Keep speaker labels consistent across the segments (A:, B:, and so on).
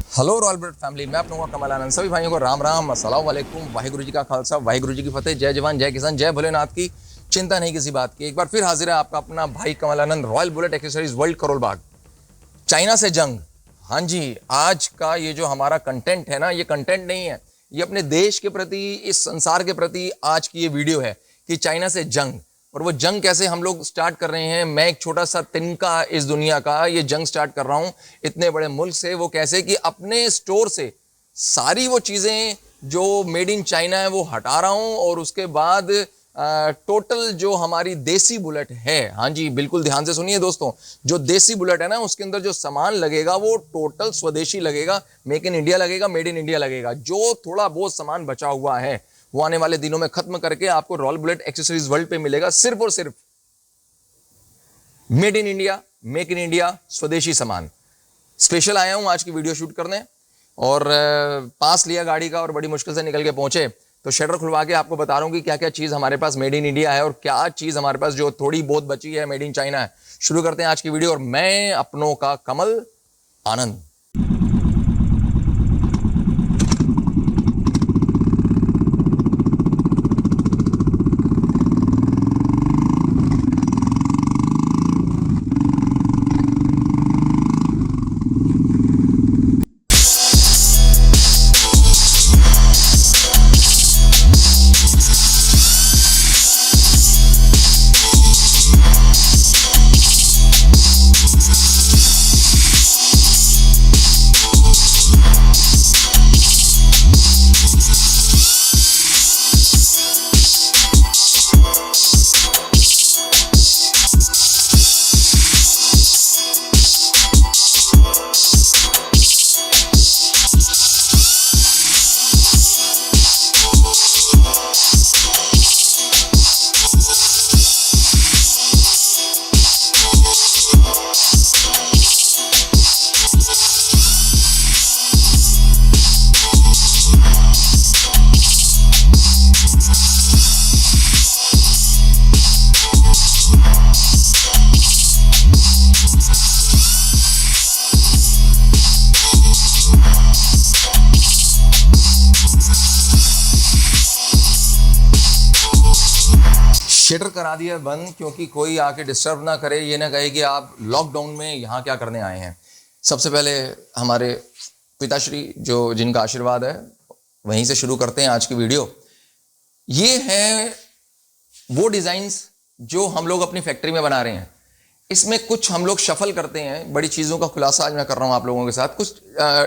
A: Hello royal blood family, मैं अपना कमल आनंद। सभी भाइयों को राम राम, अस्सलाम वालेकुम, वाहिगुरु जी का खालसा, वाहिगुरु जी की फतेह। जय जवान जय किसान, जय भोलेनाथ की। चिंता नहीं किसी बात की। एक बार फिर हाजिर है आपका अपना भाई Kamal Anand, royal bullet accessories world Karol Bagh. China से जंग। हाँ जी, आज का ये जो हमारा कंटेंट है ना, ये कंटेंट नहीं है, ये अपने देश के प्रति, इस संसार के प्रति आज की ये वीडियो है कि चाइना से जंग। और वो जंग कैसे हम लोग स्टार्ट कर रहे हैं। मैं एक छोटा सा तिनका इस दुनिया का ये जंग स्टार्ट कर रहा हूं इतने बड़े मुल्क से। वो कैसे कि अपने स्टोर से सारी वो चीजें जो मेड इन चाइना है वो हटा रहा हूं, और उसके बाद टोटल जो हमारी देसी बुलेट है, हाँ जी बिल्कुल ध्यान से सुनिए दोस्तों, जो देसी बुलेट है ना उसके अंदर जो सामान लगेगा वो टोटल स्वदेशी लगेगा, मेक इन इंडिया लगेगा, मेड इन इंडिया लगेगा। जो थोड़ा बहुत सामान बचा हुआ है वो आने वाले दिनों में खत्म करके आपको रॉयल बुलेट एक्सेसरीज वर्ल्ड पे मिलेगा, सिर्फ और सिर्फ made in India, make in India, स्वदेशी सामान। स्पेशल आया हूं आज की वीडियो शूट करने, और पास लिया गाड़ी का और बड़ी मुश्किल से निकल के पहुंचे, तो शटर खुलवा के आपको बता रहा हूं कि क्या क्या चीज हमारे पास मेड इन इंडिया है और क्या चीज हमारे पास जो थोड़ी बहुत बची है मेड इन चाइना है। शुरू करते हैं आज की वीडियो, और मैं अपनों का कमल आनंद। शटर करा दिया बंद, क्योंकि कोई आके डिस्टर्ब ना करे, ये ना कहे कि आप लॉकडाउन में यहाँ क्या करने आए हैं। सबसे पहले हमारे पिताश्री जो जिनका आशीर्वाद है वहीं से शुरू करते हैं आज की वीडियो। ये है वो डिज़ाइंस जो हम लोग अपनी फैक्ट्री में बना रहे हैं। इसमें कुछ हम लोग शफल करते हैं, बड़ी चीज़ों का खुलासा आज मैं कर रहा हूँ आप लोगों के साथ। कुछ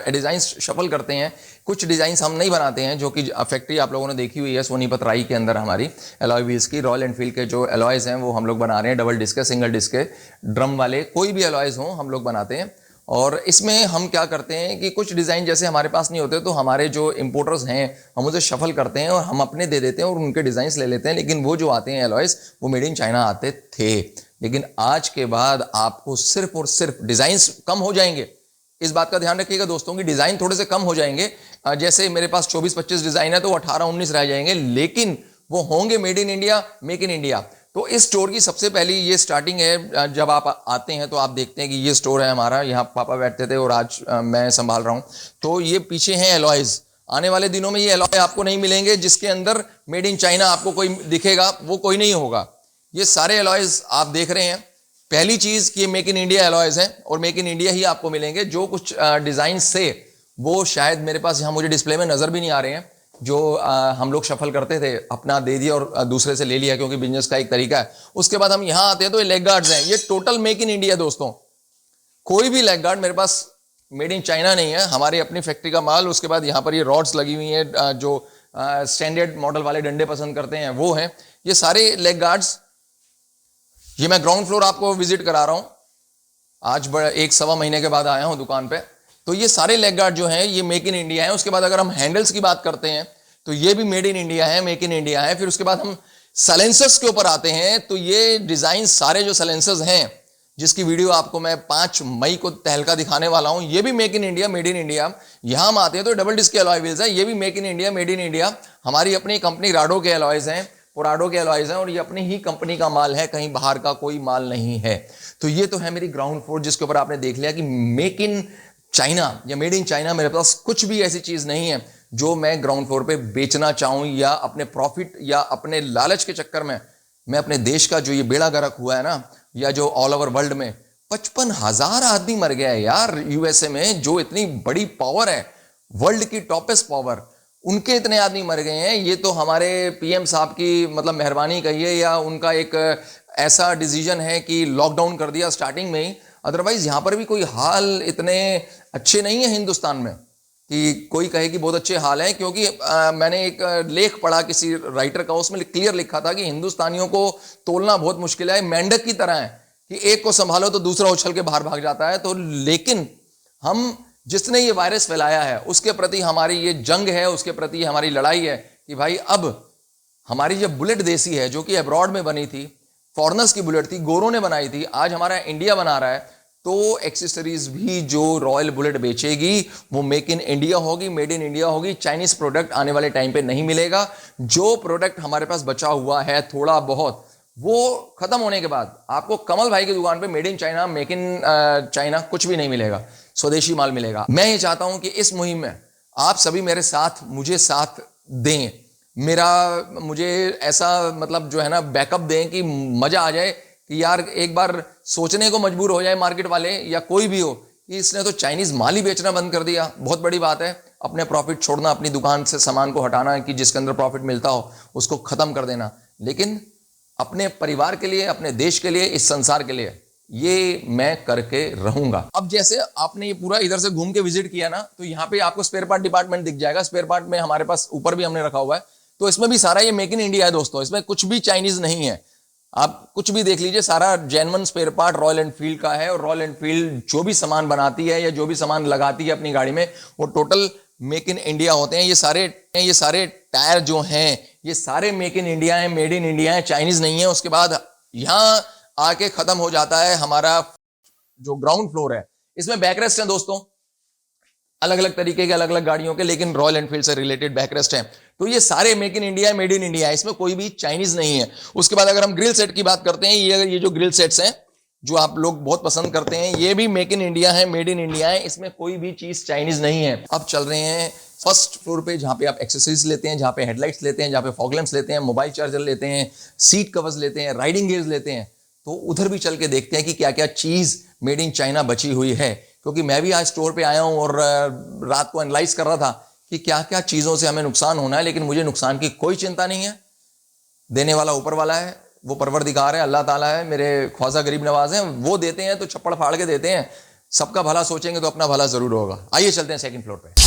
A: डिज़ाइंस शफल करते हैं, कुछ डिज़ाइंस हम नहीं बनाते हैं, जो कि फैक्ट्री आप लोगों ने देखी हुई है सोनीपत राई के अंदर हमारी एलॉय व्हील्स की। रॉयल एनफील्ड के जो एलॉयज़ हैं वो हम लोग बना रहे हैं, डबल डिस्क के, सिंगल डिस्क के, ड्रम वाले, कोई भी एलॉयज़ हों हम लोग बनाते हैं। और इसमें हम क्या करते हैं कि कुछ डिज़ाइन जैसे हमारे पास नहीं होते तो हमारे जो इंपोर्टर्स हैं हम उसे शफल करते हैं और हम अपने दे देते हैं और उनके डिज़ाइंस ले लेते हैं। लेकिन वो जो आते हैं एलॉयज़ वो मेड इन चाइना आते थे। लेकिन आज के बाद आपको सिर्फ और सिर्फ डिज़ाइंस कम हो जाएंगे। इस बात का ध्यान रखिएगा दोस्तों कि डिज़ाइन थोड़े से कम हो जाएंगे। जैसे मेरे पास 24-25 डिज़ाइन है तो 18-19 रह जाएंगे, लेकिन वो होंगे made in India, make in India. तो इस स्टोर की सबसे पहली ये स्टार्टिंग है। जब आप आते हैं तो आप देखते हैं कि ये स्टोर है हमारा, यहाँ पापा बैठते थे और आज मैं संभाल रहा हूँ। तो ये पीछे हैं एलॉयज़। आने वाले दिनों में ये एलॉय आपको नहीं मिलेंगे जिसके अंदर मेड इन चाइना आपको कोई दिखेगा, वो कोई नहीं होगा। ये सारे एलॉयज़ आप देख रहे हैं। पहली चीज़ कि ये मेक इन इंडिया एलॉयज़ हैं और मेक इन इंडिया ही आपको मिलेंगे। जो कुछ डिज़ाइन से वो शायद मेरे पास यहाँ मुझे डिस्प्ले में नज़र भी नहीं आ रहे हैं, जो हम लोग शफल करते थे, अपना दे दिया और दूसरे से ले लिया, क्योंकि बिजनेस का एक तरीका है। उसके बाद हम यहाँ आते हैं तो ये लेग गार्ड्स हैं, ये टोटल मेक इन इंडिया दोस्तों। कोई भी लेग गार्ड मेरे पास मेड इन चाइना नहीं है, हमारी अपनी फैक्ट्री का माल। उसके बाद यहाँ पर ये रॉड्स लगी हुई हैं, जो स्टैंडर्ड मॉडल वाले डंडे पसंद करते हैं वो हैं ये सारे लेग गार्ड्स। ये मैं ग्राउंड फ्लोर आपको विजिट करा रहा हूँ, आज 1-1.25 महीने के बाद आया हूँ दुकान पे। तो ये सारे लेग गार्ड जो हैं ये मेक इन इंडिया है। उसके बाद अगर हम हैंडल्स की बात करते हैं तो ये भी मेड इन इंडिया है, मेक इन इंडिया है। फिर उसके बाद हम साइलेंसर्स के ऊपर आते हैं तो ये डिज़ाइन सारे जो साइलेंसर्स हैं, जिसकी वीडियो आपको मैं 5 मई को तहलका दिखाने वाला हूं, ये भी make in India, made in India. यहां हम आते हैं तो डबल डिस्क के एलॉय व्हील्स हैं, ये भी make in India, made in India. हमारी अपनी कंपनी राडो के एलॉयज हैं, पोराडो के एलॉयज हैं, और ये अपनी ही कंपनी का माल है, कहीं बाहर का कोई माल नहीं है। तो ये तो है मेरी ग्राउंड फ्लोर, जिसके ऊपर आपने देख लिया कि मेक इन चाइना या मेड इन चाइना, मेरे पास कुछ भी ऐसी चीज नहीं है जो मैं ग्राउंड फ्लोर पे बेचना चाहूं या अपने प्रॉफिट या अपने लालच के चक्कर में मैं अपने देश का जो ये बेड़ा गर्क हुआ है ना, या जो ऑल ओवर वर्ल्ड में 55,000 आदमी मर गया है यार यूएसए में, जो इतनी बड़ी पावर है, वर्ल्ड की टॉपेस्ट पावर, उनके इतने आदमी मर गए हैं। ये तो हमारे पीएम साहब की मतलब मेहरबानी कहिए या उनका एक ऐसा डिसीजन है कि लॉकडाउन कर दिया स्टार्टिंग में ही, अदरवाइज यहां पर भी कोई हाल इतने अच्छे नहीं है हिंदुस्तान में कि कोई कहे कि बहुत अच्छे हाल हैं। क्योंकि मैंने एक लेख पढ़ा किसी राइटर का, उसमें क्लियर लिखा था कि हिंदुस्तानियों को तोलना बहुत मुश्किल है, मेंढक की तरह है कि एक को संभालो तो दूसरा उछल के बाहर भाग जाता है। तो लेकिन हम जिसने ये वायरस फैलाया है उसके प्रति हमारी ये जंग है, उसके प्रति हमारी लड़ाई है कि भाई अब हमारी जो बुलेट देसी है जो कि अब्रॉड में बनी थी, फॉरेनर्स की बुलेट थी, गोरों ने बनाई थी, आज हमारा इंडिया बना रहा है, तो एक्सेसरीज भी जो रॉयल बुलेट बेचेगी वो मेक इन इंडिया होगी, मेड इन इंडिया होगी। चाइनीज प्रोडक्ट आने वाले टाइम पे नहीं मिलेगा। जो प्रोडक्ट हमारे पास बचा हुआ है थोड़ा बहुत, वो खत्म होने के बाद आपको कमल भाई की दुकान पे made in China, make in China कुछ भी नहीं मिलेगा, स्वदेशी माल मिलेगा। मैं ये चाहता हूं कि इस मुहिम में आप सभी मेरे साथ, मुझे साथ दें, मुझे ऐसा मतलब जो है ना बैकअप दें कि मजा आ जाए कि यार एक बार सोचने को मजबूर हो जाए मार्केट वाले या कोई भी हो कि इसने तो चाइनीज माल ही बेचना बंद कर दिया। बहुत बड़ी बात है, अपने प्रॉफिट छोड़ना, अपनी दुकान से सामान को हटाना कि जिसके अंदर प्रॉफिट मिलता हो उसको खत्म कर देना, लेकिन अपने परिवार के लिए, अपने देश के लिए, इस संसार के लिए ये मैं करके रहूंगा। अब जैसे आपने ये पूरा इधर से घूम के विजिट किया ना, तो यहाँ पे आपको स्पेयर पार्ट डिपार्टमेंट दिख जाएगा। स्पेयर पार्ट में हमारे पास ऊपर भी हमने रखा हुआ है, तो इसमें भी सारा ये मेक इन इंडिया है दोस्तों, इसमें कुछ भी चाइनीज नहीं है। आप कुछ भी देख लीजिए, सारा genuine spare part Royal Enfield का है, और रॉयल एनफील्ड जो भी सामान बनाती है या जो भी सामान लगाती है अपनी गाड़ी में वो टोटल मेक इन इंडिया होते हैं। ये सारे टायर जो हैं ये सारे मेक इन इंडिया है, मेड इन इंडिया है, चाइनीज नहीं है। उसके बाद यहां आके खत्म हो जाता है हमारा जो ग्राउंड फ्लोर है, इसमें बैकरेस्ट है दोस्तों, अलग अलग तरीके के, अलग अलग गाड़ियों के, लेकिन रॉयल एनफील्ड से रिलेटेड बैकरेस्ट है। तो ये सारे मेक इन इंडिया है, मेड इन इंडिया है, इसमें कोई भी चाइनीज नहीं है। उसके बाद अगर हम ग्रिल सेट की बात करते हैं, ये जो ग्रिल सेट्स हैं जो आप लोग बहुत पसंद करते हैं, ये भी मेक इन इंडिया है, मेड इन इंडिया है, इसमें कोई भी चीज चाइनीज नहीं है। अब चल रहे हैं फर्स्ट फ्लोर पे, जहां पे आप एक्सेसरीज लेते हैं, जहां पे हेडलाइट्स लेते हैं, जहां पे फॉग लैंप्स लेते हैं, मोबाइल चार्जर लेते हैं, सीट कवर्स लेते हैं, राइडिंग गियर्स लेते हैं। तो उधर भी चल के देखते हैं कि क्या क्या चीज मेड इन चाइना बची हुई है, क्योंकि मैं भी आज स्टोर पे आया हूं और रात को एनालाइज कर रहा था कि क्या क्या चीजों से हमें नुकसान होना है, लेकिन मुझे नुकसान की कोई चिंता नहीं है। देने वाला ऊपर वाला है, वो परवरदिगार है, अल्लाह ताला है, मेरे ख्वाजा गरीब नवाज हैं, वो देते हैं तो छप्पड़ फाड़ के देते हैं। सबका भला सोचेंगे तो अपना भला जरूर होगा। आइए चलते हैं सेकंड फ्लोर पे।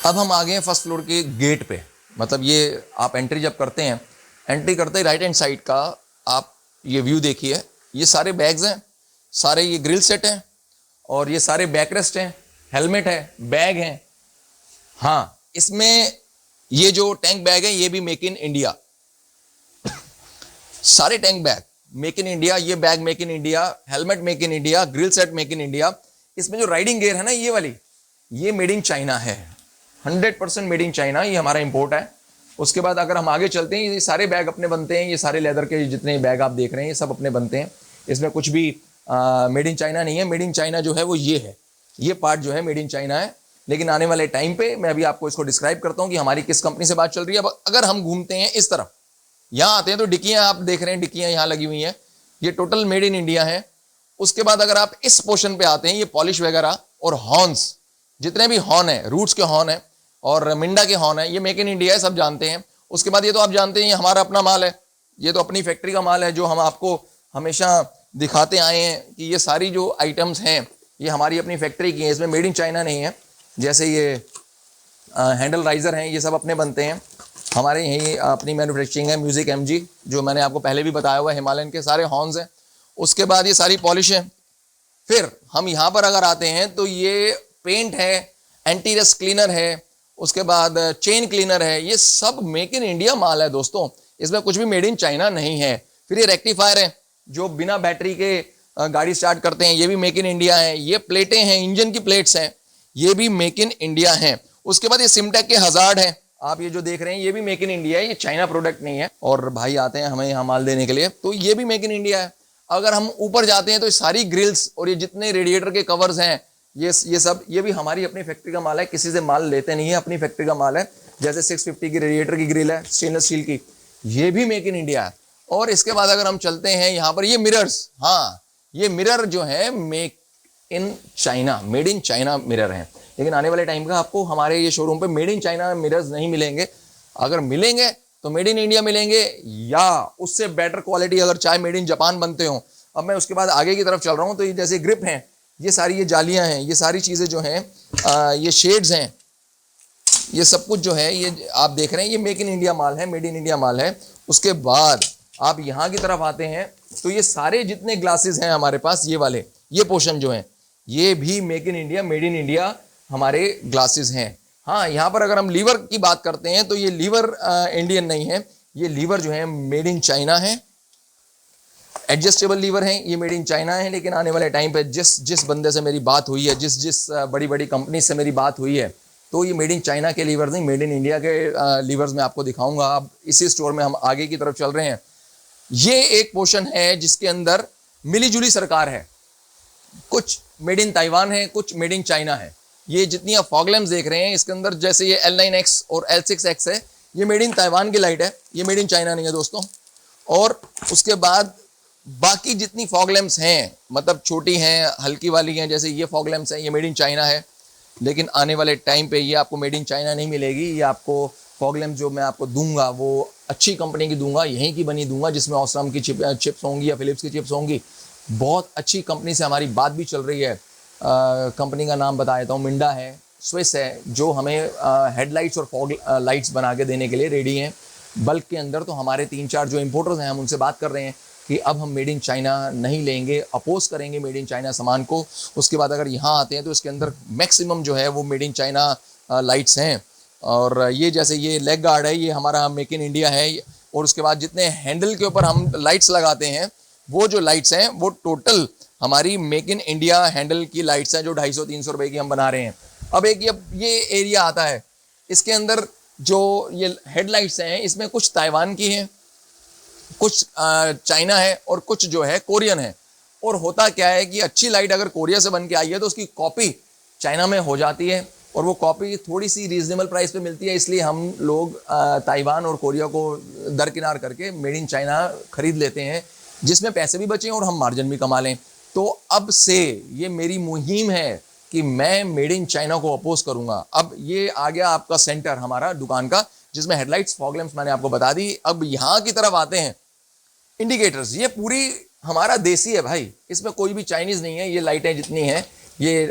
A: अब हम आ गए हैं फर्स्ट फ्लोर के गेट पे। मतलब ये आप एंट्री जब करते हैं, एंट्री करते ही राइट हैंड साइड का आप ये व्यू देखिए, ये सारे बैग्स हैं, सारे ये ग्रिल सेट हैं, और ये सारे बैकरेस्ट हैं, हेलमेट है, बैग हैं। हाँ, इसमें ये जो टैंक बैग है ये भी मेक इन इंडिया, सारे tank bag make in India, ये bag make in India, helmet make in India, grill set make in India. इसमें जो राइडिंग गियर है ना ये वाली, ये मेड इन चाइना है, 100% मेड इन चाइना, ये हमारा इंपोर्ट है। उसके बाद अगर हम आगे चलते हैं, ये सारे बैग अपने बनते हैं, ये सारे लेदर के जितने बैग आप देख रहे हैं ये सब अपने बनते हैं। इसमें कुछ भी मेड इन चाइना नहीं है। मेड इन चाइना जो है वो ये है, ये पार्ट जो है मेड इन चाइना है। लेकिन आने वाले टाइम पे मैं अभी आपको इसको डिस्क्राइब करता हूँ कि हमारी किस कंपनी से बात चल रही है। अब अगर हम घूमते हैं इस तरफ, यहाँ आते हैं तो डिक्कियाँ आप देख रहे हैं, डिक्कियाँ यहाँ लगी हुई हैं, ये टोटल मेड इन इंडिया है। उसके बाद अगर आप इस पोर्शन पे आते हैं, ये पॉलिश वगैरह और हॉर्न्स, जितने भी हॉर्न है, रूट्स के हॉर्न है और मिंडा के हॉर्न है, ये मेक इन इंडिया है, सब जानते हैं। उसके बाद ये तो आप जानते हैं ये हमारा अपना माल है, ये तो अपनी फैक्ट्री का माल है, जो हम आपको हमेशा दिखाते आए हैं कि ये सारी जो आइटम्स हैं ये हमारी अपनी फैक्ट्री की हैं, इसमें मेड इन चाइना नहीं है। जैसे ये हैंडल राइजर हैं, ये सब अपने बनते हैं, हमारे यही अपनी मैन्युफैक्चरिंग है। म्यूजिक एमजी जो मैंने आपको पहले भी बताया हुआ है, हिमालयन के सारे हॉर्न्स हैं। उसके बाद ये सारी पॉलिश है। फिर हम यहाँ पर अगर आते हैं तो ये पेंट है, एंटी रस्ट क्लीनर है, उसके बाद चेन क्लीनर है, ये सब मेक इन इंडिया माल है दोस्तों, इसमें कुछ भी मेड इन चाइना नहीं है। फिर ये रेक्टिफायर है जो बिना बैटरी के गाड़ी स्टार्ट करते हैं, ये भी मेक इन इंडिया है। ये प्लेटें हैं, इंजन की प्लेट्स हैं, ये भी मेक इन इंडिया हैं। उसके बाद ये सिमटेक के हजार्ड है, आप ये जो देख रहे हैं ये भी मेक इन इंडिया है, ये चाइना प्रोडक्ट नहीं है। और भाई आते हैं हमें यहाँ माल देने के लिए, तो ये भी मेक इन इंडिया है। अगर हम ऊपर जाते हैं तो सारी ग्रिल्स और ये जितने रेडिएटर के कवर्स हैं, ये सब ये भी हमारी अपनी फैक्ट्री का माल है, किसी से माल लेते नहीं है, अपनी फैक्ट्री का माल है। जैसे 650 की रेडिएटर की ग्रिल है स्टेनलेस स्टील की, ये भी मेक इन इंडिया है। और इसके बाद अगर हम चलते हैं यहाँ पर, ये मिरर्स, हाँ ये मिरर जो है make in China, made in China mirror है। लेकिन आने वाले टाइम का आपको हमारे ये शोरूम पे मेड इन चाइना मिरर्स नहीं मिलेंगे। अगर मिलेंगे तो मेड इन इंडिया मिलेंगे, या उससे बेटर क्वालिटी अगर चाहे मेड इन जापान बनते हो। अब मैं उसके बाद आगे की तरफ चल रहा हूँ, तो ये जैसे ग्रिप हैं, ये सारी ये जालियां हैं, ये सारी चीज़ें जो हैं, ये शेड्स हैं, ये सब कुछ जो है ये आप देख रहे हैं, ये मेक इन इंडिया माल है, मेड इन इंडिया माल है। उसके बाद आप यहाँ की तरफ आते हैं तो ये सारे जितने ग्लासेस हैं हमारे पास, ये वाले ये पोर्शन जो है, ये भी make in India, made in India हमारे ग्लासेस हैं। हाँ, यहाँ पर अगर हम लीवर की बात करते हैं तो ये लीवर इंडियन नहीं है, ये लीवर जो है मेड इन चाइना है। एडजस्टेबल लीवर हैं, ये मेड इन चाइना है। लेकिन आने वाले टाइम पे जिस बंदे से मेरी बात हुई है, जिस बड़ी बड़ी कंपनी से मेरी बात हुई है, तो ये मेड इन चाइना के लीवर नहीं, मेड इन इंडिया के लीवर्स मैं आपको दिखाऊंगा। अब इसी स्टोर में हम आगे की तरफ चल रहे हैं। ये एक पोर्शन है जिसके अंदर मिली जुली सरकार है, कुछ मेड इन ताइवान है, कुछ मेड इन चाइना है। ये जितनी आप फॉग लैम्प्स देख रहे हैं इसके अंदर, जैसे ये L9X और L6X है, ये मेड इन ताइवान की लाइट है, ये मेड इन चाइना नहीं है दोस्तों। और उसके बाद बाकी जितनी फॉग लैम्प्स हैं, मतलब छोटी हैं, हल्की वाली हैं, जैसे ये फॉग लैम्प्स हैं, ये मेड इन चाइना है। लेकिन आने वाले टाइम पे ये आपको मेड इन चाइना नहीं मिलेगी। ये आपको फॉग लैम्प जो मैं आपको दूंगा वो अच्छी कंपनी की दूंगा, यहीं की बनी दूंगा, जिसमें ऑसम की चिप्स होंगी या फिलिप्स की चिप्स होंगी। बहुत अच्छी कंपनी से हमारी बात भी चल रही है। कंपनी का नाम बता देता हूँ, मिंडा है, स्विस है, जो हमें हेडलाइट्स और फॉग लाइट्स बना के देने के लिए रेडी हैं। बल्क के अंदर तो हमारे 3-4 जो इम्पोर्टर्स हैं, हम उनसे बात कर रहे हैं कि अब हम मेड इन चाइना नहीं लेंगे, अपोज करेंगे मेड इन चाइना सामान को। उसके बाद अगर यहाँ आते हैं तो इसके अंदर मैक्सिमम जो है वो मेड इन चाइना लाइट्स हैं। और ये जैसे ये लेग गार्ड है, ये हमारा मेक इन इंडिया है। और उसके बाद जितने हैंडल के ऊपर हम लाइट्स लगाते हैं, वो जो लाइट्स हैं वो टोटल हमारी मेक इन इंडिया हैंडल की लाइट्स हैं, जो 250-300 रुपए की हम बना रहे हैं। अब एक ये एरिया आता है, इसके अंदर जो ये हेडलाइट्स हैं, इसमें कुछ ताइवान की हैं, कुछ चाइना है और कुछ जो है कोरियन है। और होता क्या है कि अच्छी लाइट अगर कोरिया से बन के आई है तो उसकी कॉपी चाइना में हो जाती है, और वो कॉपी थोड़ी सी रीजनेबल प्राइस पे मिलती है। इसलिए हम लोग ताइवान और कोरिया को दरकिनार करके मेड इन चाइना खरीद लेते हैं, जिसमें पैसे भी बचें और हम मार्जिन भी कमा लें। तो अब से ये मेरी मुहिम है कि मैं मेड इन चाइना को अपोज करूंगा। अब ये आ गया आपका सेंटर हमारा दुकान का, जिसमें हेडलाइट्स, फॉग लैम्प्स मैंने आपको बता दी। अब यहाँ की तरफ आते हैं, इंडिकेटर्स। ये पूरी हमारा देसी है भाई, इसमें कोई भी चाइनीज नहीं है। ये लाइटें जितनी हैं, ये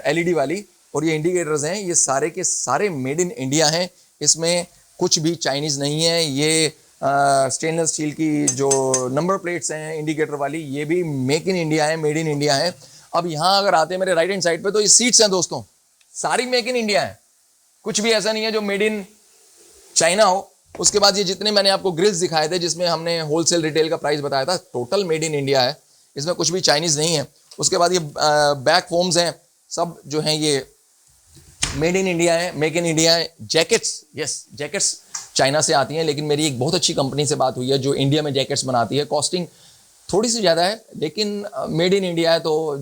A: LED वाली, और ये इंडिकेटर्स हैं, ये सारे के सारे मेड इन इंडिया हैं। इसमें कुछ भी चाइनीज नहीं है। ये स्टेनलेस स्टील की जो नंबर प्लेट्स हैं इंडिकेटर वाली, ये भी मेक इन इंडिया है, मेड इन इंडिया है। अब यहाँ अगर आते हैं मेरे राइट हैंड साइड पे, तो ये सीट्स हैं दोस्तों, सारी मेक इन इंडिया है, कुछ भी ऐसा नहीं है जो मेड इन चाइना हो। उसके बाद ये जितने मैंने आपको ग्रिल्स दिखाए थे, जिसमें हमने होलसेल रिटेल का प्राइस बताया था, टोटल मेड इन इंडिया है, इसमें कुछ भी चाइनीज नहीं है। उसके बाद ये बैक फोम्स हैं, सब जो हैं ये मेड इन इंडिया है, मेक इन इंडिया है। जैकेट्स, यस जैकेट्स चाइना से आती हैं, लेकिन मेरी एक बहुत अच्छी कंपनी से बात हुई है जो इंडिया में जैकेट्स बनाती है। कॉस्टिंग थोड़ी सी ज़्यादा है, लेकिन मेड इन इंडिया है, तो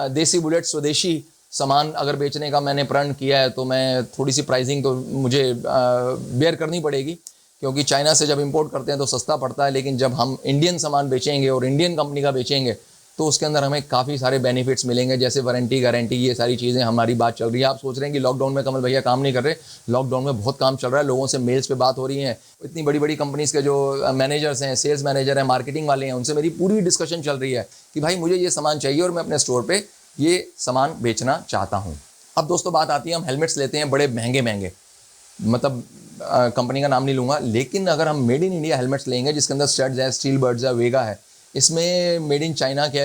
A: देसी बुलेट स्वदेशी सामान अगर बेचने का मैंने प्रण किया है, तो मैं थोड़ी सी प्राइसिंग तो मुझे बेयर करनी पड़ेगी, क्योंकि चाइना से जब इंपोर्ट करते हैं तो सस्ता पड़ता है, लेकिन जब हम इंडियन सामान बेचेंगे और इंडियन कंपनी का बेचेंगे तो उसके अंदर हमें काफ़ी सारे बेनिफिट्स मिलेंगे, जैसे वारंटी, गारंटी, ये सारी चीज़ें हमारी बात चल रही है। आप सोच रहे हैं कि लॉकडाउन में कमल भैया काम नहीं कर रहे, लॉकडाउन में बहुत काम चल रहा है, लोगों से मेल्स पे बात हो रही है। इतनी बड़ी बड़ी कंपनीज़ के जो मैनेजर्स हैं, सेल्स मैनेजर हैं, मार्केटिंग वाले हैं, उनसे मेरी पूरी डिस्कशन चल रही है कि भाई मुझे ये सामान चाहिए और मैं अपने स्टोर पर ये सामान बेचना चाहता हूँ। अब दोस्तों बात आती है, हम हेलमेट्स लेते हैं बड़े महंगे महंगे, मतलब कंपनी का नाम नहीं लूँगा, लेकिन अगर हम मेड इन इंडिया हेलमेट्स लेंगे जिसके अंदर स्टड्स है, स्टील बर्ड्स है, वेगा है, इसमें मेड इन चाइना के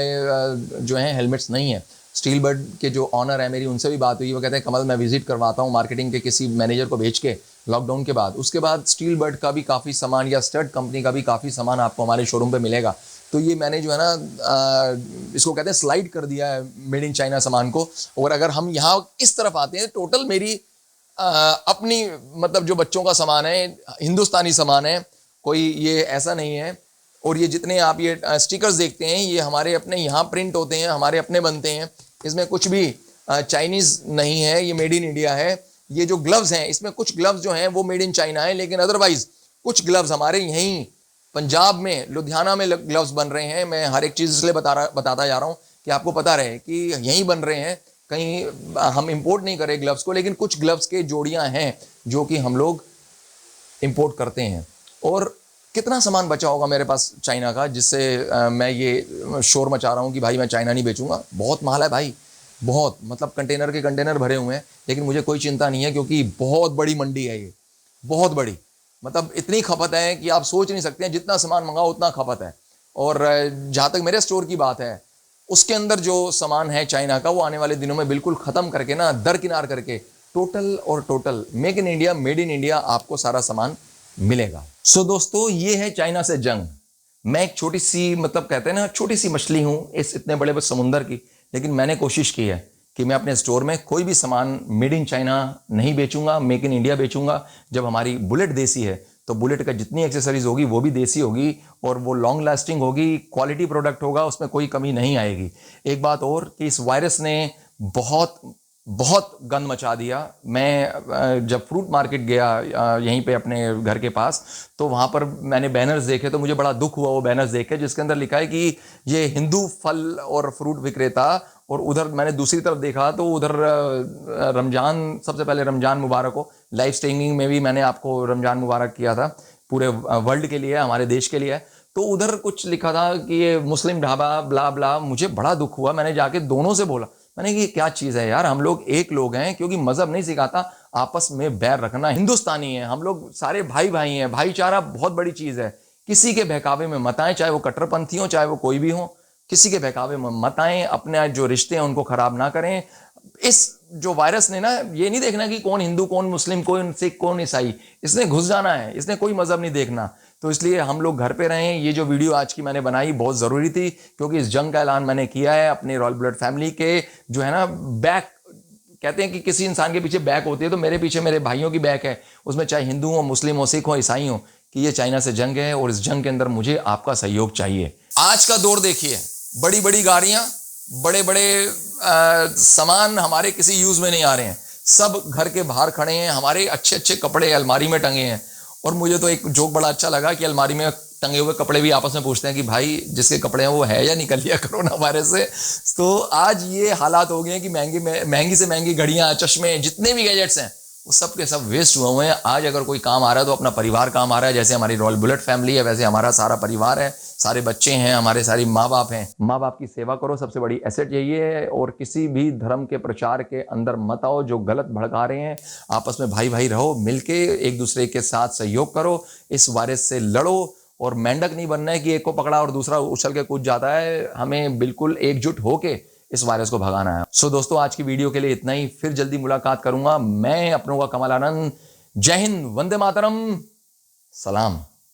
A: जो हैं हेलमेट्स नहीं है। स्टील बर्ड के जो ऑनर है, मेरी उनसे भी बात हुई, वो कहते हैं कमल मैं विजिट करवाता हूँ मार्केटिंग के किसी मैनेजर को भेज के लॉकडाउन के बाद। उसके बाद स्टील बर्ड का भी काफ़ी सामान या स्टड कंपनी का भी काफ़ी सामान आपको हमारे शोरूम पे मिलेगा। तो ये मैंने जो है ना इसको कहते हैं स्लाइड कर दिया है मेड इन चाइना सामान को। और अगर हम यहाँ इस तरफ आते हैं, टोटल मेरी अपनी मतलब जो बच्चों का सामान है हिंदुस्तानी सामान है, कोई ये ऐसा नहीं है। और ये जितने आप ये स्टिकर्स देखते हैं ये हमारे अपने यहाँ प्रिंट होते हैं, हमारे अपने बनते हैं, इसमें कुछ भी चाइनीज़ नहीं है, ये मेड इन इंडिया है। ये जो ग्लव्स हैं इसमें कुछ ग्लव्स जो हैं वो मेड इन चाइना है, लेकिन अदरवाइज कुछ ग्लव्स हमारे यहीं पंजाब में लुधियाना में ग्लव्स बन रहे हैं। मैं हर एक चीज़ इसलिए बताता जा रहा हूँ कि आपको पता रहे कि यहीं बन रहे हैं, कहीं हम इंपोर्ट नहीं करें ग्लव्स को। लेकिन कुछ ग्लव्स के जोड़ियाँ हैं जो कि हम लोग इंपोर्ट करते हैं। और कितना सामान बचा होगा मेरे पास चाइना का, जिससे मैं ये शोर मचा रहा हूँ कि भाई मैं चाइना नहीं बेचूंगा। बहुत माल है भाई, बहुत, मतलब कंटेनर के कंटेनर भरे हुए हैं। लेकिन मुझे कोई चिंता नहीं है क्योंकि बहुत बड़ी मंडी है ये, बहुत बड़ी, मतलब इतनी खपत है कि आप सोच नहीं सकते हैं। जितना सामान मंगाओ उतना खपत है। और जहाँ तक मेरे स्टोर की बात है, उसके अंदर जो सामान है चाइना का वो आने वाले दिनों में बिल्कुल ख़त्म करके ना दरकिनार करके total make in India, made in India आपको सारा सामान मिलेगा। सो दोस्तों, ये है चाइना से जंग। मैं एक छोटी सी, मतलब कहते हैं ना, छोटी सी मछली हूँ इस इतने बड़े समुंदर की। लेकिन मैंने कोशिश की है कि मैं अपने स्टोर में कोई भी सामान मेड इन चाइना नहीं बेचूंगा, मेक इन इंडिया बेचूंगा। जब हमारी बुलेट देसी है तो बुलेट का जितनी एक्सेसरीज होगी वो भी देसी होगी और वो लॉन्ग लास्टिंग होगी, क्वालिटी प्रोडक्ट होगा, उसमें कोई कमी नहीं आएगी। एक बात और कि इस वायरस ने बहुत गंद मचा दिया। मैं जब फ्रूट मार्केट गया यहीं पे अपने घर के पास, तो वहाँ पर मैंने बैनर्स देखे तो मुझे बड़ा दुख हुआ वो बैनर्स देख के, जिसके अंदर लिखा है कि ये हिंदू फल और फ्रूट विक्रेता। और उधर मैंने दूसरी तरफ देखा तो उधर रमज़ान, सबसे पहले रमज़ान मुबारक हो। लाइव स्ट्रीमिंग में भी मैंने आपको रमज़ान मुबारक किया था, पूरे वर्ल्ड के लिए, हमारे देश के लिए। तो उधर कुछ लिखा था कि ये मुस्लिम ढाबा ब्ला ब्ला। मुझे बड़ा दुख हुआ, मैंने जाके दोनों से बोला, मैंने कि क्या चीज़ है यार, हम लोग एक लोग हैं। क्योंकि मज़हब नहीं सिखाता आपस में बैर रखना, हिंदुस्तानी है हम लोग, सारे भाई भाई हैं। भाईचारा बहुत बड़ी चीज़ है। किसी के बहकावे में मत आएं, चाहे वो कट्टरपंथी हो चाहे वो कोई भी हो, किसी के बहकावे में मत आएं। अपने जो रिश्ते हैं उनको ख़राब ना करें। इस जो वायरस ने ना, ये नहीं देखना कि कौन हिंदू, कौन मुस्लिम, कौन सिख, कौन ईसाई, इसने घुस जाना है, इसने कोई मज़हब नहीं देखना। तो इसलिए हम लोग घर पे रहें। ये जो वीडियो आज की मैंने बनाई बहुत ज़रूरी थी, क्योंकि इस जंग का ऐलान मैंने किया है अपने रॉयल ब्लड फैमिली के, जो है ना बैक, कहते हैं कि किसी इंसान के पीछे बैक होती है, तो मेरे पीछे मेरे भाइयों की बैक है। उसमें चाहे हिंदू हो, मुस्लिम हो, सिख हो, ईसाई हो, कि ये चाइना से जंग है और इस जंग के अंदर मुझे आपका सहयोग चाहिए। आज का दौर देखिए, बड़ी बड़ी गाड़ियाँ, बड़े बड़े सामान हमारे किसी यूज़ में नहीं आ रहे हैं, सब घर के बाहर खड़े हैं। हमारे अच्छे अच्छे कपड़े अलमारी में टंगे हैं। और मुझे तो एक जोक बड़ा अच्छा लगा कि अलमारी में टंगे हुए कपड़े भी आपस में पूछते हैं कि भाई जिसके कपड़े हैं वो है या निकल लिया कोरोना वायरस से। तो आज ये हालात हो गए हैं कि महंगी से महंगी घड़ियाँ, चश्मे, जितने भी गैजेट्स हैं वो सब के सब वेस्ट हुए हैं। आज अगर कोई काम आ रहा है तो अपना परिवार काम आ रहा है। जैसे हमारी रॉयल बुलेट फैमिली है, वैसे हमारा सारा परिवार है, सारे बच्चे हैं, हमारे सारी माँ बाप हैं। माँ बाप की सेवा करो, सबसे बड़ी एसेट यही है। और किसी भी धर्म के प्रचार के अंदर मत आओ जो गलत भड़का रहे हैं। आपस में भाई भाई रहो, मिलके एक दूसरे के साथ सहयोग करो, इस वायरस से लड़ो। और मेंढक नहीं बनना है कि एक को पकड़ा और दूसरा उछल के कूद जाता है। हमें बिल्कुल एकजुट होके इस वायरस को भगाना है। सो दोस्तों, आज की वीडियो के लिए इतना ही। फिर जल्दी मुलाकात करूंगा। मैं अपनों का कमल आनंद। जय हिंद, वंदे मातरम, सलाम।